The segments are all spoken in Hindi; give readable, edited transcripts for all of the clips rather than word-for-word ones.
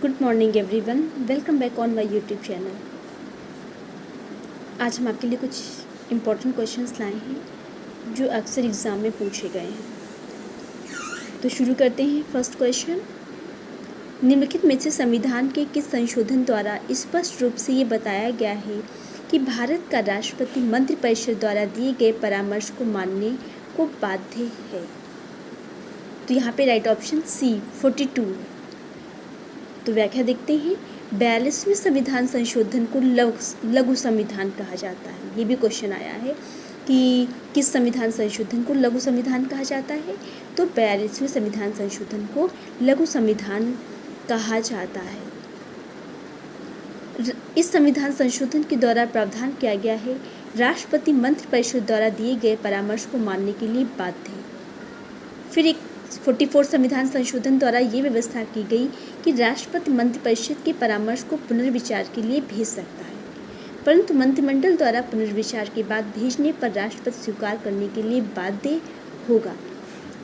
Good morning everyone, welcome back on my YouTube channel. आज हम आपके लिए कुछ इम्पोर्टेंट क्वेश्चंस लाए हैं जो अक्सर एग्ज़ाम में पूछे गए हैं। तो शुरू करते हैं। फर्स्ट क्वेश्चन, निम्नलिखित में से संविधान के किस संशोधन द्वारा स्पष्ट रूप से ये बताया गया है कि भारत का राष्ट्रपति मंत्रिपरिषद द्वारा दिए गए परामर्श को मानने को बाध्य है? तो यहाँ पे राइट ऑप्शन सी 42। तो व्याख्या देखते हैं। 42वें संविधान संशोधन को लघु संविधान कहा जाता है। ये भी क्वेश्चन आया है कि किस संविधान संशोधन को लघु संविधान कहा जाता है। तो 42वें संविधान संशोधन को लघु संविधान कहा जाता है। इस संविधान संशोधन के द्वारा प्रावधान किया गया है, राष्ट्रपति मंत्रिपरिषद द्वारा दिए गए परामर्श को मानने के लिए बाध्य है। फिर एक 44 संविधान संशोधन द्वारा ये व्यवस्था की गई कि राष्ट्रपति मंत्रिपरिषद के परामर्श को पुनर्विचार के लिए भेज सकता है, परंतु मंत्रिमंडल द्वारा पुनर्विचार के बाद भेजने पर राष्ट्रपति स्वीकार करने के लिए बाध्य होगा।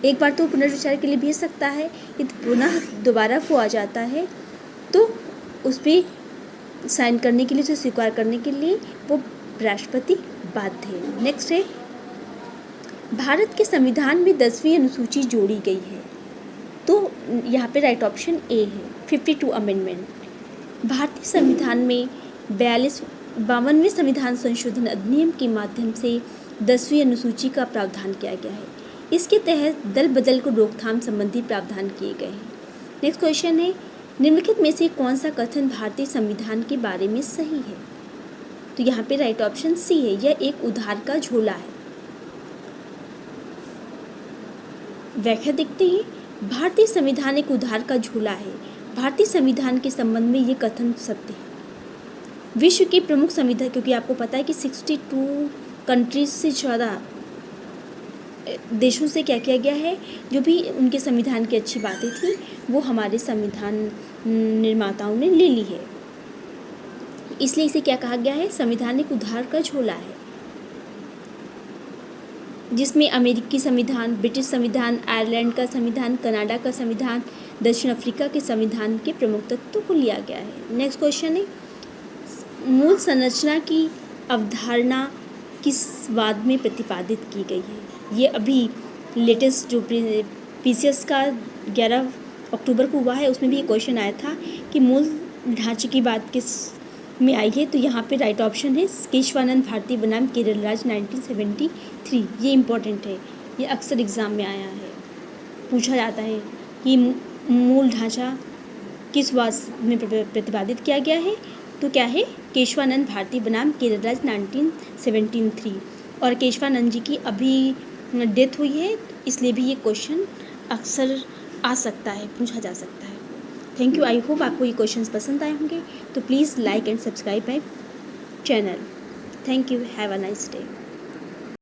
एक बार तो पुनर्विचार के लिए भेज सकता है, यदि पुनः दोबारा वो आ जाता है तो उस पर साइन करने के लिए, उसे स्वीकार करने के लिए वो राष्ट्रपति बाध्य है। नेक्स्ट है, भारत के संविधान में 10वीं अनुसूची जोड़ी गई है। तो यहाँ पे राइट ऑप्शन ए है 52 अमेंडमेंट। भारतीय संविधान में 52वें संविधान संशोधन अधिनियम के माध्यम से 10वीं अनुसूची का प्रावधान किया गया है। इसके तहत दल बदल को रोकथाम संबंधी प्रावधान किए गए हैं। नेक्स्ट क्वेश्चन है, निम्नलिखित में से कौन सा कथन भारतीय संविधान के बारे में सही है? तो यहाँ पे राइट ऑप्शन सी है, यह एक उधार का झोला है। व्याख्या देखते हैं। भारतीय संविधान एक उधार का झोला है। भारतीय संविधान के संबंध में ये कथन सत्य है। विश्व के प्रमुख संविधान, क्योंकि आपको पता है कि 62 कंट्रीज से ज़्यादा देशों से क्या किया गया है, जो भी उनके संविधान की अच्छी बातें थी वो हमारे संविधान निर्माताओं ने ले ली है। इसलिए इसे क्या कहा गया है? संविधान एक उधार का झोला है, जिसमें अमेरिकी संविधान, ब्रिटिश संविधान, आयरलैंड का संविधान, कनाडा का संविधान, दक्षिण अफ्रीका के संविधान के प्रमुख तत्वों को लिया गया है। नेक्स्ट क्वेश्चन है, मूल संरचना की अवधारणा किस वाद में प्रतिपादित की गई है? ये अभी लेटेस्ट जो पीसीएस का 11 अक्टूबर को हुआ है, उसमें भी ये क्वेश्चन आया था कि मूल ढांचे की बात किस में आई है। तो यहाँ पे राइट ऑप्शन है केशवानंद भारती बनाम केरल राज्य 1973। ये इम्पोर्टेंट है, ये अक्सर एग्ज़ाम में आया है, पूछा जाता है कि मूल ढांचा किस वाद में प्रतिपादित किया गया है। तो क्या है? केशवानंद भारती बनाम केरल राज्य 1973। और केशवानंद जी की अभी डेथ हुई है, इसलिए भी ये क्वेश्चन अक्सर आ सकता है, पूछा जा सकता है। Thank you. आई होप आपको ये क्वेश्चंस पसंद आए होंगे। तो please like and subscribe my channel. Thank you. Have a nice day.